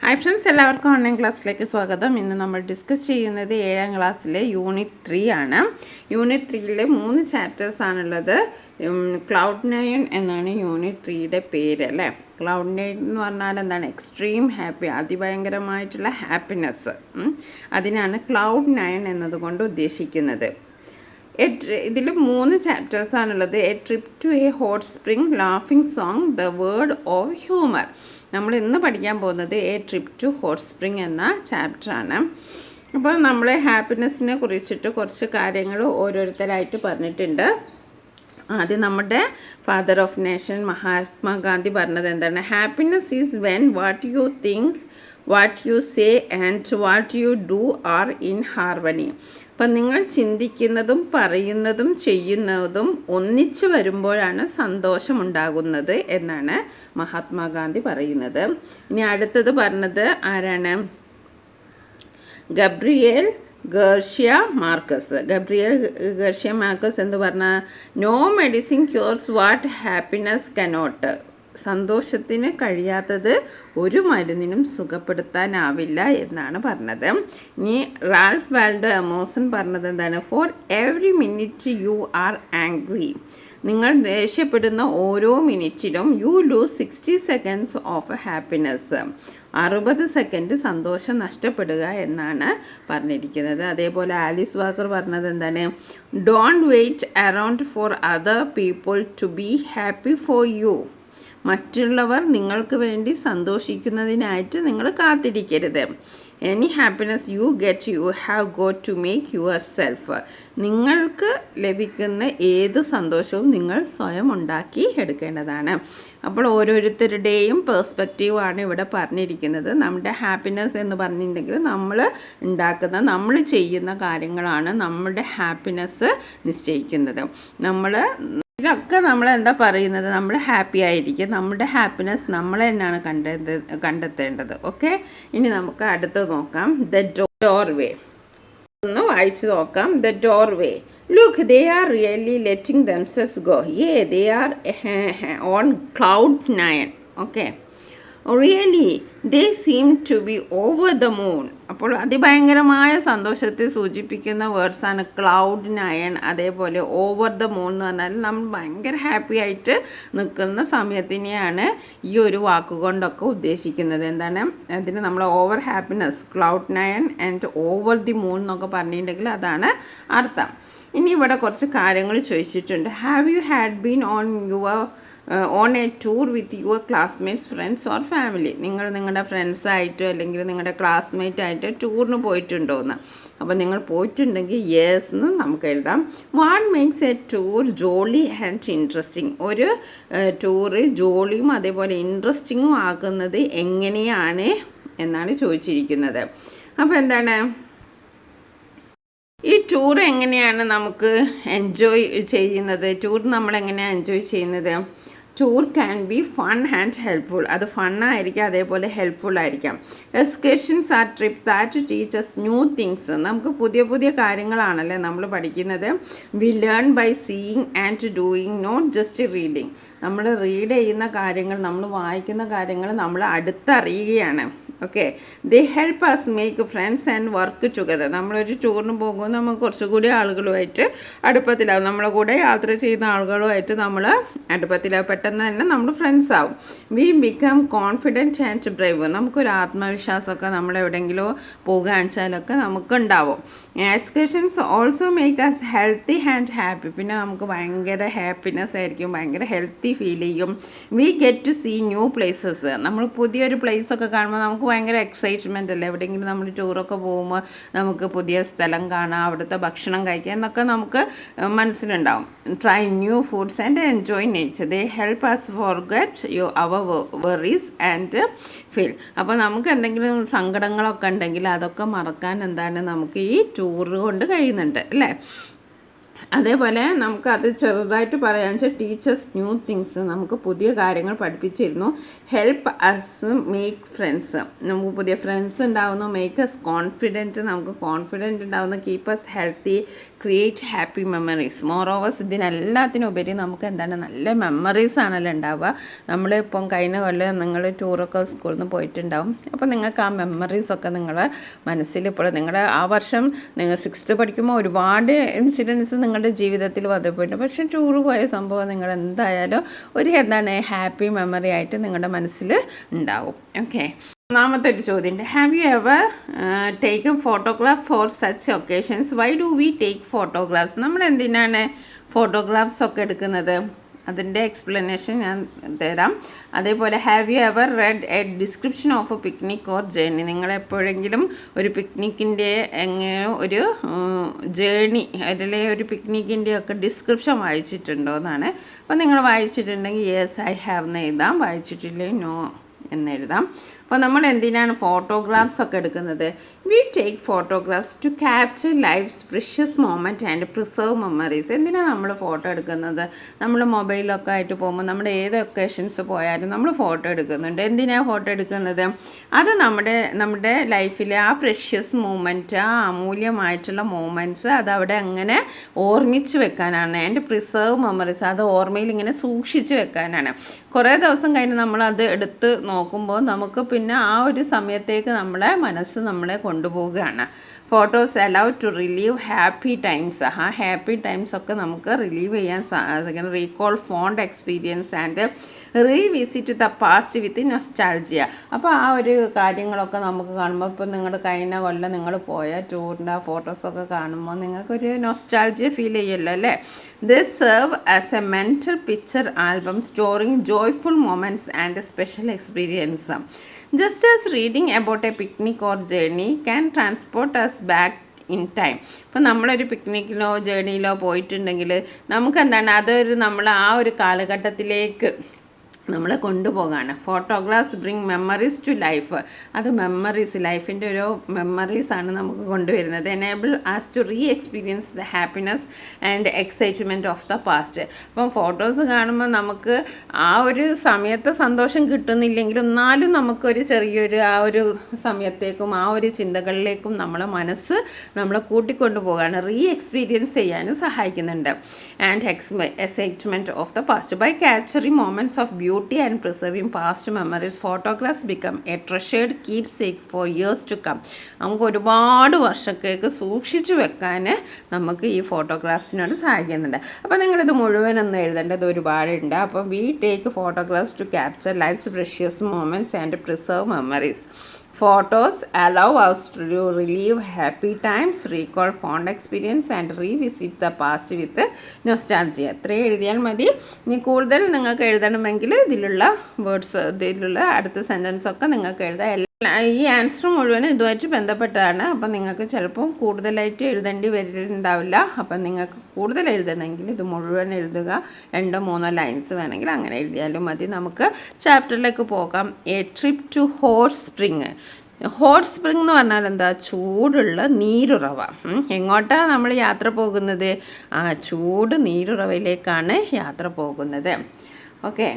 Hi friends, എല്ലാവർക്കും online ക്ലാസ്സിലേക്ക് സ്വാഗതം. ഇന്ന് നമ്മൾ ഡിസ്കസ് ചെയ്യുന്നത് 7ാം ക്ലാസ്സിലെ യൂണിറ്റ് 3 ആണ്. യൂണിറ്റ് 3യിൽ 3 ചാപ്റ്റേഴ്സാണുള്ളത്. ക്ലൗഡ് 9 എന്നാണ് യൂണിറ്റ് 3യുടെ പേര് അല്ലേ. ക്ലൗഡ് 9 എന്ന് പറഞ്ഞാൽ എന്താണ്? എക്സ്ട്രീം ഹാപ്പി, അതിഭയങ്കരമായിട്ടുള്ള ഹാപ്പിനെസ്. അതിനാണ് ക്ലൗഡ് 9 എന്നതുകൊണ്ട് ഉദ്ദേശിക്കുന്നത്. ഇതിൽ 3 ചാപ്റ്റേഴ്സാണുള്ളത്. A trip to a hot spring, laughing song, the word of humour. നമ്മൾ ഇന്ന് പഠിക്കാൻ പോകുന്നത് a trip to hot spring എന്ന ചാപ്റ്ററാണ്. അപ്പോൾ നമ്മൾ ഹാപ്പിനെസ്സിനെ കുറിച്ചിട്ട് കുറച്ച് കാര്യങ്ങൾ ഓരോരുത്തരായിട്ട് പറഞ്ഞിട്ടുണ്ട്. ആദ്യം നമ്മുടെ ഫാദർ ഓഫ് നേഷൻ മഹാത്മാഗാന്ധി പറഞ്ഞത് എന്താണ്? Happiness is when what you think, what you say and what you do are in harmony. അപ്പം നിങ്ങൾ ചിന്തിക്കുന്നതും പറയുന്നതും ചെയ്യുന്നതും ഒന്നിച്ചു വരുമ്പോഴാണ് സന്തോഷമുണ്ടാകുന്നത് എന്നാണ് മഹാത്മാഗാന്ധി പറയുന്നത്. ഇനി അടുത്തത് പറഞ്ഞത് ആരാണ്? Gabriel Garcia Marquez. Gabriel Garcia Marquez എന്ന് പറഞ്ഞാൽ no medicine cures what happiness cannot. സന്തോഷത്തിന് കഴിയാത്തത് ഒരു മരുന്നിനും സുഖപ്പെടുത്താനാവില്ല എന്നാണ് പറഞ്ഞത്. ഇനി റാൽഫ് വാൽഡോ എമേഴ്സൺ പറഞ്ഞത് എന്താണ്? For every minute you are angry. നിങ്ങൾ ദേഷ്യപ്പെടുന്ന ഓരോ മിനിറ്റിലും you lose 60 seconds of happiness. 60 second സന്തോഷം നഷ്ടപ്പെടുക എന്നാണ് പറഞ്ഞിരിക്കുന്നത്. അതേപോലെ ആലിസ് വാക്കർ പറഞ്ഞത് എന്താണ്? Don't wait around for other people to be happy for you. മറ്റുള്ളവർ നിങ്ങൾക്ക് വേണ്ടി സന്തോഷിക്കുന്നതിനായിട്ട് നിങ്ങൾ കാത്തിരിക്കരുത്. Any happiness you get you have got to make yourself. നിങ്ങൾക്ക് ലഭിക്കുന്ന ഏത് സന്തോഷവും നിങ്ങൾ സ്വയം ഉണ്ടാക്കി എടുക്കേണ്ടതാണ്. അപ്പോൾ ഓരോരുത്തരുടെയും പേഴ്സ്പെക്റ്റീവാണ് ഇവിടെ പറഞ്ഞിരിക്കുന്നത്. നമ്മുടെ ഹാപ്പിനെസ് എന്ന് പറഞ്ഞിട്ടുണ്ടെങ്കിൽ നമ്മൾ ഉണ്ടാക്കുന്ന, നമ്മൾ ചെയ്യുന്ന കാര്യങ്ങളാണ് നമ്മുടെ ഹാപ്പിനെസ് നിശ്ചയിക്കുന്നത്. ഇതിലൊക്കെ നമ്മൾ എന്താ പറയുന്നത്? നമ്മൾ ഹാപ്പി ആയിരിക്കും. നമ്മുടെ ഹാപ്പിനെസ് നമ്മൾ തന്നെയാണ് കണ്ടെത്തേണ്ടത്. ഓക്കെ, ഇനി നമുക്ക് അടുത്ത് നോക്കാം. ദ ഡോർവേ ഒന്ന് വായിച്ചു നോക്കാം. The doorway. Look, they are really letting themselves go. They are on cloud 9. Okay, really they seem to be over the moon. അപ്പോൾ അതിഭയങ്കരമായ സന്തോഷത്തെ സൂചിപ്പിക്കുന്ന വേർഡ്സാണ് ക്ലൗഡ് 9. അതേപോലെ ഓവർ ദ മൂൺ എന്ന് പറഞ്ഞാൽ നമ്മൾ ഭയങ്കര ഹാപ്പി ആയിട്ട് നിൽക്കുന്ന സമയത്തിനെയാണ് ഈ ഒരു വാക്കുകൊണ്ടൊക്കെ ഉദ്ദേശിക്കുന്നത്. എന്താണ് അതിന്? നമ്മൾ over happiness, cloud 9 and over the moon എന്നൊക്കെ പറഞ്ഞിട്ടുണ്ടെങ്കിൽ അതാണ് അർത്ഥം. ഇനി ഇവിടെ കുറച്ച് കാര്യങ്ങൾ ചോദിച്ചിട്ടുണ്ട്. Have you had been on A tour with your classmates, friends or family. നിങ്ങൾ നിങ്ങളുടെ ഫ്രണ്ട്സായിട്ടോ അല്ലെങ്കിൽ നിങ്ങളുടെ ക്ലാസ്മേറ്റായിട്ട് ടൂറിന് പോയിട്ടുണ്ടോ എന്ന്. അപ്പോൾ നിങ്ങൾ പോയിട്ടുണ്ടെങ്കിൽ യെസ് എന്ന് നമുക്ക് എഴുതാം. What makes A tour Jolly and interesting. ഒരു ടൂറ് ജോളിയും അതേപോലെ ഇൻട്രസ്റ്റിങ്ങും ആക്കുന്നത് എങ്ങനെയാണ് എന്നാണ് ചോദിച്ചിരിക്കുന്നത്. അപ്പോൾ എന്താണ് ഈ ടൂർ എങ്ങനെയാണ് നമുക്ക് എൻജോയ് ചെയ്യുന്നത്? ടൂർ നമ്മളെങ്ങനെയാണ് എൻജോയ് ചെയ്യുന്നത്? Tour can be fun and helpful. അത് ഫണ്ണായിരിക്കാം, അതേപോലെ ഹെൽപ്ഫുൾ ആയിരിക്കാം. Excursions are trip that teachers new things. നമുക്ക് പുതിയ പുതിയ കാര്യങ്ങളാണല്ലേ നമ്മൾ പഠിക്കുന്നത്. We learn by seeing and doing, not just reading. നമ്മൾ റീഡ് ചെയ്യുന്ന കാര്യങ്ങൾ, നമ്മൾ വായിക്കുന്ന കാര്യങ്ങൾ നമ്മൾ അടുത്തറിയുകയാണ്. Okay, they help us make friends and work together. നമ്മളൊരു ടൂറിന് പോകുമ്പോൾ നമുക്ക് കുറച്ചുകൂടി ആളുകളുമായിട്ട് അടുപ്പത്തിലാവും. നമ്മളെ കൂടെ യാത്ര ചെയ്യുന്ന ആളുകളുമായിട്ട് നമ്മൾ അടുപ്പത്തിലാവും. പെട്ടെന്ന് തന്നെ നമ്മൾ ഫ്രണ്ട്സ് ആവും. We become confident and brave. നമുക്കൊരു ആത്മവിശ്വാസമൊക്കെ നമ്മൾ എവിടെയെങ്കിലും പോകുക വെച്ചാലൊക്കെ നമുക്കുണ്ടാവും. Excursions also make us healthy and happy. പിന്നെ നമുക്ക് ഭയങ്കര ഹാപ്പിനെസ് ആയിരിക്കും, ഭയങ്കര ഹെൽത്തി ഫീൽ ചെയ്യും. We get to see new places. നമ്മൾ പുതിയൊരു പ്ലേസൊക്കെ കാണുമ്പോൾ നമുക്ക് ഭയങ്കര എക്സൈറ്റ്മെൻ്റ് അല്ലേ. എവിടെയെങ്കിലും നമ്മൾ ടൂറൊക്കെ പോകുമ്പോൾ നമുക്ക് പുതിയ സ്ഥലം കാണാം, അവിടുത്തെ ഭക്ഷണം കഴിക്കാം എന്നൊക്കെ നമുക്ക് മനസ്സിലുണ്ടാവും. Try new foods and enjoy nature. They help us forget our worries and feel. അപ്പോൾ നമുക്ക് എന്തെങ്കിലും സങ്കടങ്ങളൊക്കെ ഉണ്ടെങ്കിൽ അതൊക്കെ മറക്കാൻ എന്താണ് നമുക്ക് ഈ ടൂർ കൊണ്ട് കഴിയുന്നുണ്ട് അല്ലേ. അതേപോലെ നമുക്കത് ചെറുതായിട്ട് പറയാന്ന് വെച്ചാൽ ടീച്ചേഴ്സ് ന്യൂ തിങ്സ്, നമുക്ക് പുതിയ കാര്യങ്ങൾ പഠിപ്പിച്ചിരുന്നു. ഹെൽപ്പ് അസ് മേക്ക് ഫ്രണ്ട്സ്, നമുക്ക് പുതിയ ഫ്രണ്ട്സ് ഉണ്ടാവുന്നു. മേക്ക് അസ് കോൺഫിഡൻറ്റ്, നമുക്ക് കോൺഫിഡൻറ്റ് ഉണ്ടാവുന്നു. Keep us healthy, create happy memories. Moreover ഇതിനെല്ലാത്തിനും ഉപരി നമുക്ക് എന്താണ് നല്ല മെമ്മറീസ് ആണല്ലോ ഉണ്ടാവുക. നമ്മളിപ്പം കഴിഞ്ഞ കൊല്ലം നിങ്ങൾ ടൂറൊക്കെ സ്കൂളിൽ നിന്ന് പോയിട്ടുണ്ടാവും. അപ്പോൾ നിങ്ങൾക്ക് ആ മെമ്മറീസൊക്കെ നിങ്ങളുടെ മനസ്സിൽ ഇപ്പോൾ നിങ്ങളുടെ ആ വർഷം നിങ്ങൾ 6th പഠിക്കുമ്പോൾ ഒരുപാട് ഇൻസിഡൻസ് നിങ്ങളുടെ ജീവിതത്തിൽ വന്നുപോയിട്ടുണ്ട്. പക്ഷേ ടൂർ പോയ സംഭവം നിങ്ങൾ എന്തായാലും ഒരു എന്താണ് ഹാപ്പി മെമ്മറി ആയിട്ട് നിങ്ങളുടെ മനസ്സിൽ ഉണ്ടാവും. ഓക്കെ, ഒന്നാമത്തെ ഒരു ചോദ്യമുണ്ട്. Have you ever taken photograph for such occasions? Why do we take photographs? നമ്മൾ എന്തിനാണ് ഫോട്ടോഗ്രാഫ്സ് ഒക്കെ എടുക്കുന്നത്? അതിൻ്റെ എക്സ്പ്ലനേഷൻ ഞാൻ തരാം. അതേപോലെ have you ever red A description of A picnic or journey? നിങ്ങൾ എപ്പോഴെങ്കിലും ഒരു പിക്നിക്കിൻ്റെ എങ്ങനെ ഒരു ജേർണി അതിലെ ഒരു പിക്നിക്കിൻ്റെ ഒക്കെ ഡിസ്ക്രിപ്ഷൻ വായിച്ചിട്ടുണ്ടോ എന്നാണ്. അപ്പോൾ നിങ്ങൾ വായിച്ചിട്ടുണ്ടെങ്കിൽ യെസ് ഐ ഹാവ് എന്ന് എഴുതാം, വായിച്ചിട്ടില്ലേ നോ എന്നെഴുതാം. അപ്പോൾ നമ്മൾ എന്തിനാണ് ഫോട്ടോഗ്രാഫ്സ് ഒക്കെ എടുക്കുന്നത്? We take photographs to capture life's precious moment and preserve memories. എന്തിനാണ് നമ്മൾ ഫോട്ടോ എടുക്കുന്നത്? നമ്മൾ മൊബൈലൊക്കെ ആയിട്ട് പോകുമ്പോൾ നമ്മുടെ ഏത് ഒക്കേഷൻസ് പോയാലും നമ്മൾ ഫോട്ടോ എടുക്കുന്നുണ്ട്. എന്തിനാണ് ഫോട്ടോ എടുക്കുന്നത്? അത് നമ്മുടെ ലൈഫിലെ ആ പ്രിഷ്യസ് മൂമെൻറ്റ്, ആ അമൂല്യമായിട്ടുള്ള മൂമെൻറ്റ്സ് അതവിടെ അങ്ങനെ ഓർമ്മിച്ച് വെക്കാനാണ്. ആൻഡ് പ്രിസർവ് മെമ്മറീസ്, അത് ഓർമ്മയിൽ ഇങ്ങനെ സൂക്ഷിച്ച് വെക്കാനാണ്. കുറേ ദിവസം കഴിഞ്ഞ് നമ്മളത് എടുത്ത് നോക്കുമ്പോൾ നമുക്ക് പിന്നെ ആ ഒരു സമയത്തേക്ക് നമ്മളെ മനസ്സ് നമ്മളെ കൊണ്ടുപോവുകയാണ്. Photos allow to relive happy times. ആ ഹാപ്പി ടൈംസ് ഒക്കെ നമുക്ക് റിലീവ് ചെയ്യാൻ സാധിക്കണം. Recall fond experience and revisit the past with nostalgia. അപ്പോൾ ആ ഒരു കാര്യങ്ങളൊക്കെ നമുക്ക് കാണുമ്പോൾ ഇപ്പോൾ നിങ്ങളുടെ കഴിഞ്ഞ കൊല്ലം നിങ്ങൾ പോയ ടൂറിൻ്റെ ഫോട്ടോസൊക്കെ കാണുമ്പോൾ നിങ്ങൾക്കൊരു നൊസ്റ്റാൾജിയ ഫീൽ ചെയ്യല്ലോ അല്ലേ? This serve as a mental picture album storing joyful moments and special experience. Just as reading about a picnic or journey can transport us back in time. ഇപ്പം നമ്മളൊരു പിക്നിക്കിലോ ജേർണിയിലോ പോയിട്ടുണ്ടെങ്കിൽ നമുക്കെന്താണ് അതൊരു നമ്മൾ ആ ഒരു കാലഘട്ടത്തിലേക്ക് നമ്മളെ കൊണ്ടുപോകാണ്. Photographs bring memories to life. അത് മെമ്മറീസ്, ലൈഫിൻ്റെ ഓരോ മെമ്മറീസാണ് നമുക്ക് കൊണ്ടുവരുന്നത്. Enable us to re experience the happiness and excitement of the past. അപ്പം ഫോട്ടോസ് കാണുമ്പോൾ നമുക്ക് ആ ഒരു സമയത്ത് സന്തോഷം കിട്ടുന്നില്ലെങ്കിലും എന്നാലും നമുക്കൊരു ചെറിയൊരു ആ ഒരു സമയത്തേക്കും ആ ഒരു ചിന്തകളിലേക്കും നമ്മളെ മനസ്സ് നമ്മളെ കൂട്ടിക്കൊണ്ടു പോകാണ്, റീ എക്സ്പീരിയൻസ് ചെയ്യാനും സഹായിക്കുന്നുണ്ട്. And excitement of the past by capturing moments of beauty and preserving past memories photographs become a treasured keepsake for years to come. നമുക്ക് ഒരുപാട് വർഷത്തേക്ക് സൂക്ഷിച്ചു വെക്കാൻ നമുക്ക് ഈ ഫോട്ടോഗ്രാഫ്സിനോട് സഹായിക്കുന്നുണ്ട്. അപ്പോൾ നിങ്ങളിത് മുഴുവനൊന്നും എഴുതേണ്ടത് ഒരുപാടുണ്ട്. അപ്പോൾ we take photographs to capture life's precious moments and preserve memories. Photos allow us to relive happy times, recall fond experience and revisit the past with nostalgia. ഇത്രയും എഴുതിയാൽ മതി. ഇനി കൂടുതൽ നിങ്ങൾക്ക് എഴുതണമെങ്കിൽ ഇതിലുള്ള വേർഡ്സ്, ഇതിലുള്ള അടുത്ത സെൻറ്റൻസൊക്കെ നിങ്ങൾക്ക് എഴുതാം. ഈ ആൻസർ മുഴുവൻ ഇതുമായിട്ട് ബന്ധപ്പെട്ടാണ്. അപ്പം നിങ്ങൾക്ക് ചിലപ്പോൾ കൂടുതലായിട്ട് എഴുതേണ്ടി വരുന്നുണ്ടാവില്ല. അപ്പം നിങ്ങൾക്ക് കൂടുതൽ എഴുതണമെങ്കിൽ ഇത് മുഴുവൻ എഴുതുക. 2-3 ലൈൻസ് വേണമെങ്കിൽ അങ്ങനെ എഴുതിയാലും മതി. നമുക്ക് ചാപ്റ്ററിലേക്ക് പോകാം. A trip to hot spring. Hot spring എന്ന് പറഞ്ഞാൽ എന്താ? ചൂടുള്ള നീരുറവ. എങ്ങോട്ടാണ് നമ്മൾ യാത്ര പോകുന്നത്? ആ ചൂട് നീരുറവയിലേക്കാണ് യാത്ര പോകുന്നത്. Okay,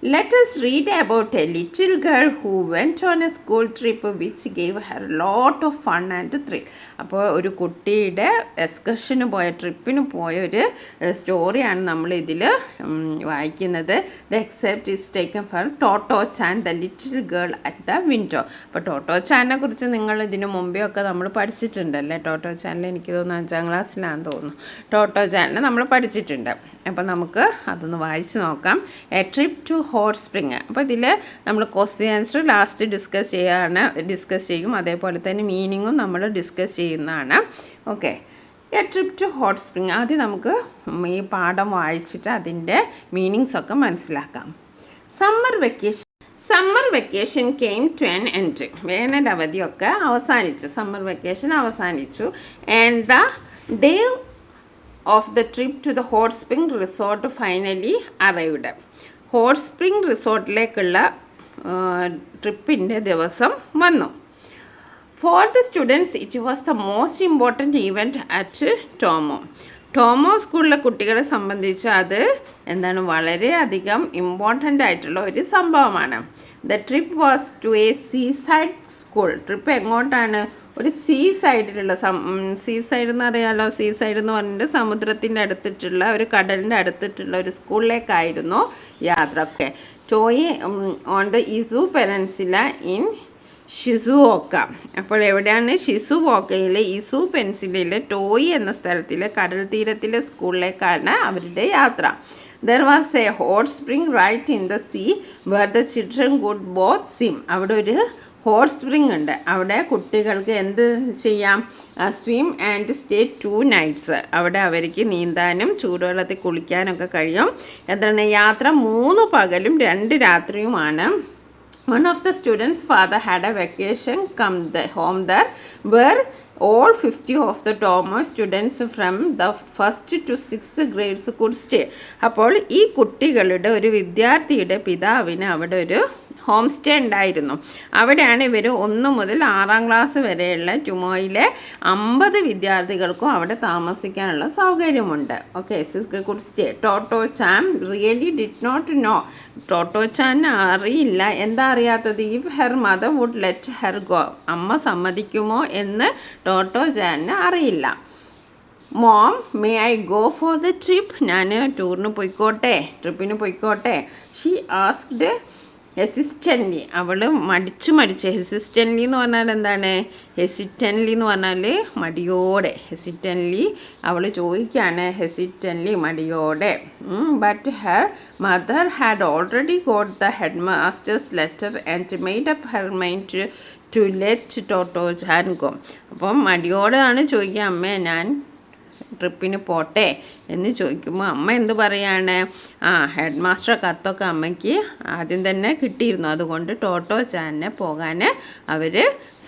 let us read about a little girl who went on a school trip which gave her a lot of fun and thrill. അപ്പോൾ ഒരു കുട്ടിയുടെ എക്സ്കർഷന് പോയ, ട്രിപ്പിന് പോയ ഒരു സ്റ്റോറിയാണ് നമ്മൾ ഇതിൽ വായിക്കുന്നത്. The except is taken from Toto Chan the little girl at the window. അപ്പോൾ ടോട്ടോ ചാനെ കുറിച്ച് നിങ്ങൾ ഇതിന് മുമ്പേ ഒക്കെ നമ്മൾ പഠിച്ചിട്ടുണ്ടല്ലേ? ടോട്ടോ ചാനൽ എനിക്ക് തോന്നുന്നു 5ാം ക്ലാസ്സിലാണെന്ന് തോന്നുന്നു. ടോട്ടോ ചാനൽ നമ്മൾ പഠിച്ചിട്ടുണ്ട്. അപ്പോൾ നമുക്ക് അതൊന്ന് വായിച്ച് നോക്കാം. A trip to hot spring. അപ്പോൾ ഇതിൽ നമ്മൾ ക്വസ്റ്റ്യൻ ആൻസർ ലാസ്റ്റ് ഡിസ്കസ് ചെയ്യും. അതേപോലെ തന്നെ മീനിങ്ങും നമ്മൾ ഡിസ്കസ് ചെയ്യുന്നതാണ്. Okay, a trip to hot spring. ആദ്യം നമുക്ക് ഈ പാഠം വായിച്ചിട്ട് അതിൻ്റെ മീനിങ്സ് ഒക്കെ മനസ്സിലാക്കാം. Summer vacation came to an end. വേനൽ അവധിയൊക്കെ അവസാനിച്ചു. സമ്മർ വെക്കേഷൻ അവസാനിച്ചു. And the day of the trip to the hot spring resort finally arrived. Hot spring റിസോർട്ടിലേക്കുള്ള ട്രിപ്പിൻ്റെ ദിവസം വന്നു. For the students it was the most important event at Tomoe. Tomoe സ്കൂളിലെ കുട്ടികളെ സംബന്ധിച്ച് അത് എന്താണ് വളരെയധികം ഇമ്പോർട്ടൻ്റ് ആയിട്ടുള്ള ഒരു സംഭവമാണ്. The trip was to a seaside school. Trip എങ്ങോട്ടാണ്? ഒരു സീ സൈഡിലുള്ള സീ സൈഡ് എന്ന് അറിയാലോ. സീ സൈഡ് എന്ന് പറഞ്ഞിട്ട് സമുദ്രത്തിൻ്റെ അടുത്തിട്ടുള്ള ഒരു കടലിൻ്റെ അടുത്തിട്ടുള്ള ഒരു സ്കൂളിലേക്കായിരുന്നു യാത്ര. Okay. Toi on the Izu peninsula in Shizuoka. അപ്പോൾ എവിടെയാണ്? ഷിസുവോക്കയിലെ ഇസു പെനിൻസുലയിലെ ടോയി എന്ന സ്ഥലത്തിലെ കടൽ തീരത്തിലെ സ്കൂളിലേക്കാണ് അവരുടെ യാത്ര. There was a hot spring right in the sea where the children could both swim. അവിടെ ഒരു ഹോട്ട് സ്പ്രിംഗ് ഉണ്ട്. അവിടെ കുട്ടികൾക്ക് എന്ത് ചെയ്യാം? Swim and stay 2 nights. അവിടെ അവർക്ക് നീന്താനും ചൂടുവെള്ളത്തിൽ കുളിക്കാനൊക്കെ കഴിയും. എന്താണ്? യാത്ര 3 പകലും 2 രാത്രിയുമാണ്. One of the students' father had a vacation home there where all 50 of the Tomo students from the 1st to 6th grades could stay. അപ്പോൾ ഈ കുട്ടികളുടെ ഒരു വിദ്യാർത്ഥിയുടെ പിതാവിന് അവിടെ ഒരു ഹോം സ്റ്റേ ഉണ്ടായിരുന്നു. അവിടെയാണ് ഇവർ 1 മുതൽ 6ാം ക്ലാസ് വരെയുള്ള ടുമോയിലെ 50 വിദ്യാർത്ഥികൾക്കും അവിടെ താമസിക്കാനുള്ള സൗകര്യമുണ്ട്. Okay. Could stay. Totto chan really did not know. Totto chan അറിയില്ല. എന്താ അറിയാത്തത്? If her mother would let her go. അമ്മ സമ്മതിക്കുമോ എന്ന് ടോട്ടോ ചാന് അറിയില്ല. Mom, may I go for the trip? ഞാൻ ടൂറിന് പോയിക്കോട്ടെ, ട്രിപ്പിന് പോയിക്കോട്ടെ? She asked hesitantly. അവൾ മടിച്ച് ഹെസിസ്റ്റൻ്റ്ലി എന്ന് പറഞ്ഞാൽ എന്താണ്? ഹെസിറ്റൻ്റ്ലി എന്ന് പറഞ്ഞാൽ മടിയോടെ. ഹെസിറ്റൻ്റ്ലി അവൾ ചോദിക്കുകയാണ്. ഹെസിറ്റൻ്റ്ലി മടിയോടെ. But her mother had already got the head master's letter and made up her mind to let Totto Chan go. അപ്പം മടിയോടാണ് ചോദിക്കുക, അമ്മേ ഞാൻ ട്രിപ്പിന് പോട്ടെ എന്ന് ചോദിക്കുമ്പോൾ അമ്മ എന്ത് പറയാണ്? ഹെഡ് മാസ്റ്റർ കത്തൊക്കെ അമ്മയ്ക്ക് ആദ്യം തന്നെ കിട്ടിയിരുന്നു. അതുകൊണ്ട് ടോട്ടോ ചാനെ പോകാൻ അവർ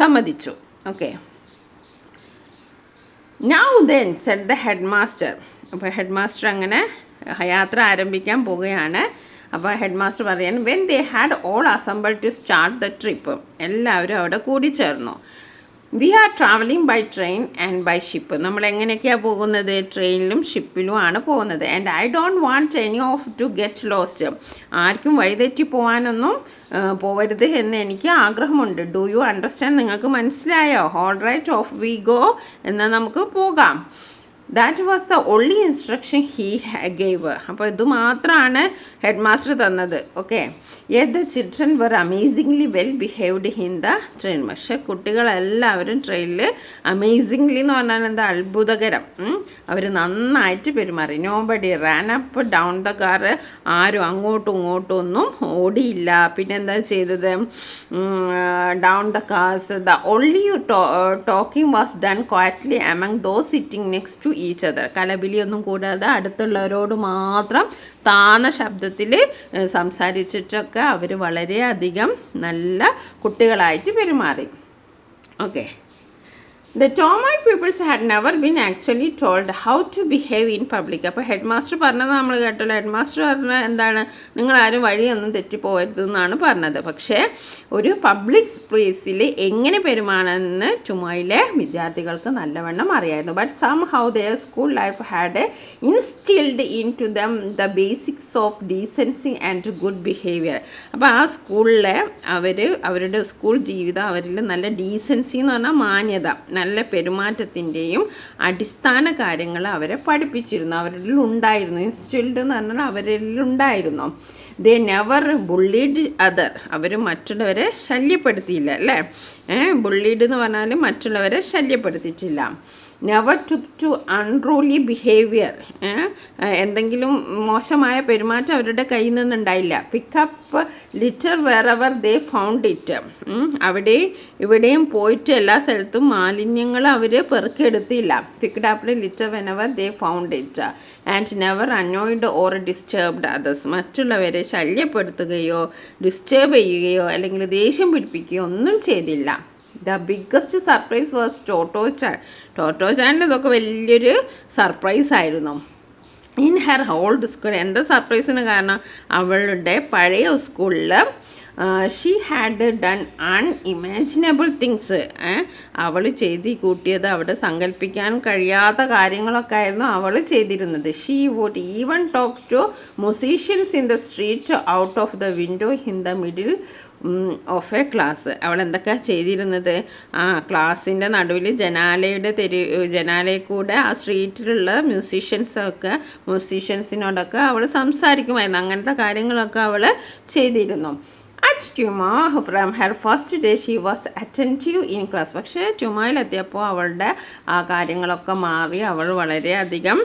സമ്മതിച്ചു. Okay. Now then said the head master. അപ്പോൾ ഹെഡ് മാസ്റ്റർ അങ്ങനെ യാത്ര ആരംഭിക്കാൻ പോവുകയാണ്. അപ്പോൾ ഹെഡ് മാസ്റ്റർ പറയാണ്, when they had all assembled to start the trip. എല്ലാവരും അവിടെ കൂടിച്ചേർന്നു. We are travelling by train and by ship. നമ്മൾ എങ്ങനെയൊക്കെയാണ് പോകുന്നത്? ട്രെയിനിലും ഷിപ്പിലും ആണ് പോകുന്നത്. And I don't want any of to get lost. ആർക്കും വഴിതെറ്റി പോകാനൊന്നും പോവരുത് എന്ന് എനിക്ക് ആഗ്രഹമുണ്ട്. Do you understand? നിങ്ങൾക്ക് മനസ്സിലായോ? All right, off we go. എന്നാൽ നമുക്ക് പോകാം. That was the only instruction he gave. അപ്പോൾ ഇത് മാത്രമാണ് ഹെഡ് മാസ്റ്റർ തന്നത്. Okay. The children were amazingly well behaved in the train. പക്ഷേ കുട്ടികളെല്ലാവരും ട്രെയിനിൽ അമേസിംഗ്ലി എന്ന് പറഞ്ഞാൽ എന്താ? അത്ഭുതകരം. അവർ നന്നായിട്ട് പെരുമാറി. Nobody ran up down the car. ആരും അങ്ങോട്ടും ഇങ്ങോട്ടും ഒന്നും ഓടിയില്ല. പിന്നെ എന്താ ചെയ്തത്? Down the cars. The only talking was done quietly among those sitting next to each other. കലബിലിയൊന്നും കൂടാതെ അടുത്തുള്ളവരോട് മാത്രം താന്ന ശബ്ദത്തിൽ സംസാരിച്ചിട്ടൊക്കെ അവർ വളരെയധികം നല്ല കുട്ടികളായിട്ട് പെരുമാറി. Okay. The Tomite pupils had never been actually told how to behave in public. അപ്പോൾ ഹെഡ് മാസ്റ്റർ പറഞ്ഞത് നമ്മൾ കേട്ടല്ലോ. ഹെഡ് മാസ്റ്റർ പറഞ്ഞത് എന്താണ്? നിങ്ങളാരും വഴിയൊന്നും തെറ്റിപ്പോകരുതെന്നാണ് പറഞ്ഞത്. പക്ഷേ ഒരു പബ്ലിക് പ്ലേസിൽ എങ്ങനെ പെരുമാറണമെന്ന് ടുമോയിലെ വിദ്യാർത്ഥികൾക്ക് നല്ലവണ്ണം അറിയായിരുന്നു. But somehow their school life had instilled into them the basics of decency and good behaviour. അപ്പോൾ ആ സ്കൂളിലെ അവരുടെ സ്കൂൾ ജീവിതം അവരിൽ നല്ല ഡീസൻസി എന്ന് പറഞ്ഞാൽ മാന്യത, നല്ല പെരുമാറ്റത്തിൻ്റെയും അടിസ്ഥാന കാര്യങ്ങൾ അവരെ പഠിപ്പിച്ചിരുന്നു. അവരിൽ ഉണ്ടായിരുന്നു. ഇൻസ്റ്റിൽഡ് എന്ന് പറഞ്ഞാൽ അവരിൽ ഉണ്ടായിരുന്നു. They never bullied other. അവർ മറ്റുള്ളവരെ ശല്യപ്പെടുത്തിയില്ല അല്ലേ? ബുള്ളീഡ് എന്ന് പറഞ്ഞാൽ മറ്റുള്ളവരെ ശല്യപ്പെടുത്തിയിട്ടില്ല. Never to unruly behaviour. എന്തെങ്കിലും മോശമായ പെരുമാറ്റം അവരുടെ കയ്യിൽ നിന്നുണ്ടായില്ല. Pick up litter wherever they found it. ഇവിടെയും പോയിട്ട് എല്ലാ സ്ഥലത്തും മാലിന്യങ്ങൾ അവർ പെറുക്കിയെടുത്തില്ല. Picked up litter whenever they found it. And never annoyed or disturbed others. മറ്റുള്ളവരെ ശല്യപ്പെടുത്തുകയോ ഡിസ്റ്റർബ് ചെയ്യുകയോ അല്ലെങ്കിൽ ദേഷ്യം പിടിപ്പിക്കുകയോ ഒന്നും ചെയ്തില്ല. The biggest surprise was Totto chan. ടോട്ടോ ചാനിൽ ഇതൊക്കെ വലിയൊരു സർപ്രൈസ് ആയിരുന്നു. In her old school. എന്താ സർപ്രൈസിന് കാരണം? അവളുടെ പഴയ സ്കൂളിൽ she had done unimaginable things. അവൾ ചെയ്ത് കൂട്ടിയത് അവിടെ സങ്കല്പിക്കാൻ കഴിയാത്ത കാര്യങ്ങളൊക്കെ ആയിരുന്നു അവൾ ചെയ്തിരുന്നത്. She would even talk to musicians in the street out of the window in the middle of a class. അവൾ എന്തൊക്കെയാണ് ചെയ്തിരുന്നത്? ക്ലാസ്സിൻ്റെ നടുവിൽ ജനാലയിൽ കൂടെ ആ സ്ട്രീറ്റിലുള്ള മ്യൂസീഷ്യൻസിനോടൊക്കെ അവൾ സംസാരിക്കുമായിരുന്നു. അങ്ങനത്തെ കാര്യങ്ങളൊക്കെ അവൾ ചെയ്തിരുന്നു. At Tomoe from her first day she was attentive in class. പക്ഷേ ട്യൂമയിലെത്തിയപ്പോൾ അവളുടെ ആ കാര്യങ്ങളൊക്കെ മാറി. അവൾ വളരെയധികം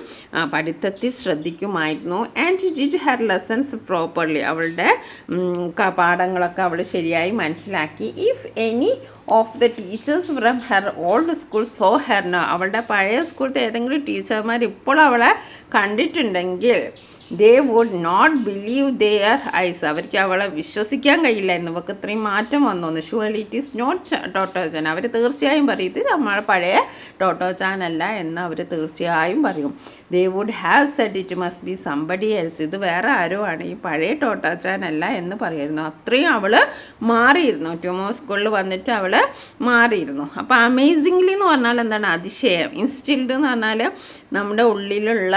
പഠിത്തത്തിൽ ശ്രദ്ധിക്കുമായിരുന്നു. And did her lessons properly. അവളുടെ പാഠങ്ങളൊക്കെ അവൾ ശരിയായി മനസ്സിലാക്കി. If any of the teachers from her old school saw her now. അവളുടെ പഴയ സ്കൂളിലത്തെ ഏതെങ്കിലും ടീച്ചർമാർ ഇപ്പോൾ അവളെ കണ്ടിട്ടുണ്ടെങ്കിൽ they would not believe their eyes. അവർക്ക് അവളെ വിശ്വസിക്കാൻ കഴിയില്ലായിരുന്നു. അവർക്ക് ഇത്രയും മാറ്റം വന്നു. ഷുവർലി ഇറ്റ് ഈസ് നോട്ട് ടോട്ടോ ചാൻ. അവർ തീർച്ചയായും പറയും ഇത് നമ്മളെ പഴയ ടോട്ടോ ചാൻ അല്ല എന്ന് അവർ തീർച്ചയായും പറയും. They would have said it must be somebody else. ഇത് വേറെ ആരോ ആണ്, ഈ പഴയ ടോട്ടോ ചാൻ അല്ല എന്ന് പറയുമായിരുന്നു. അത്രയും അവൾ മാറിയിരുന്നു. ട്യൂമോ സ്കൂളിൽ വന്നിട്ട് അവൾ മാറിയിരുന്നു. അപ്പോൾ അമേസിംഗ്ലി എന്ന് പറഞ്ഞാൽ എന്താണ്? അതിശയം. ഇൻസ്റ്റിൽഡ് എന്ന് പറഞ്ഞാൽ നമ്മുടെ ഉള്ളിലുള്ള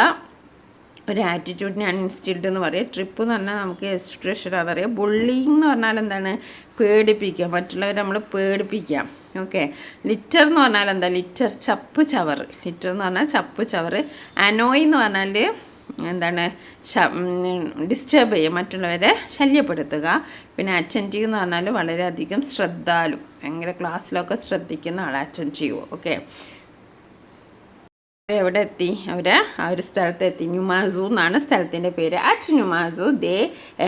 ഒരു ആറ്റിറ്റ്യൂഡിനെയാണ് ഇൻസ്റ്റിൽഡ് എന്ന് പറയുക. ട്രിപ്പ് എന്ന് പറഞ്ഞാൽ നമുക്ക് എക്സ്ട്രേഷൻ അതറിയാം. ബുള്ളിങ് എന്ന് പറഞ്ഞാൽ എന്താണ്? പേടിപ്പിക്കുക, മറ്റുള്ളവരെ നമ്മൾ പേടിപ്പിക്കാം. ഓക്കെ. ലിറ്റർ എന്ന് പറഞ്ഞാൽ എന്താ? ലിറ്റർ ചപ്പ് ചവറ്. ലിറ്റർ എന്ന് പറഞ്ഞാൽ ചപ്പ് ചവറ്. അനോയ് എന്ന് പറഞ്ഞാൽ എന്താണ്? ഡിസ്റ്റർബ് ചെയ്യുക, മറ്റുള്ളവരെ ശല്യപ്പെടുത്തുക. പിന്നെ അറ്റൻറ്റീവ് എന്ന് പറഞ്ഞാൽ വളരെയധികം ശ്രദ്ധാലു, ഭയങ്കര ക്ലാസ്സിലൊക്കെ ശ്രദ്ധിക്കുന്ന ആൾ അറ്റൻറ്റീവ്. ഓക്കെ. എവിടെ എത്തി? അവർ ആ ഒരു സ്ഥലത്തെത്തി. ന്യൂമാസു എന്നാണ് സ്ഥലത്തിൻ്റെ പേര്. At Numazu they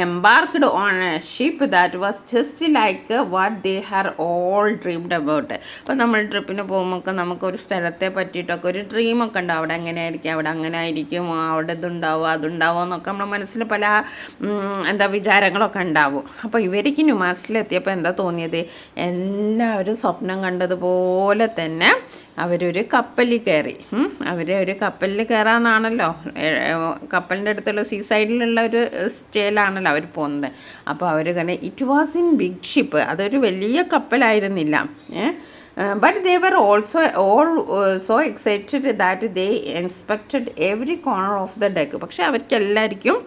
embarked on a ship that was just like what they had all dreamed about. അപ്പോൾ നമ്മൾ ട്രിപ്പിന് പോകുമ്പോൾ നമുക്കൊരു സ്ഥലത്തെ പറ്റിയിട്ടൊക്കെ ഒരു ഡ്രീമൊക്കെ ഉണ്ടാവും. അവിടെ എങ്ങനെ ആയിരിക്കും, അവിടെ അങ്ങനെ ആയിരിക്കും, അവിടെ ഇതുണ്ടാവും അതുണ്ടാവും എന്നൊക്കെ നമ്മുടെ മനസ്സിൽ പല വിചാരങ്ങളൊക്കെ ഉണ്ടാവും. അപ്പോൾ ഇവർക്ക് ന്യൂമാസിലെത്തിയപ്പോൾ എന്താ തോന്നിയത്? എല്ലാവരും സ്വപ്നം കണ്ടതുപോലെ തന്നെ അവരൊരു കപ്പലിൽ കയറി. ഒരു കപ്പലിൽ കയറാമെന്നാണല്ലോ, കപ്പലിൻ്റെ അടുത്തുള്ള സീ സൈഡിലുള്ള ഒരു സ്റ്റേയിലാണല്ലോ അവർ പോകുന്നത്. അപ്പോൾ അവർ കണ്ട് it was in big ship. അതൊരു വലിയ കപ്പലായിരുന്നില്ല. But they were also so excited that they inspected every corner of the deck. പക്ഷേ അവർക്കെല്ലാവർക്കും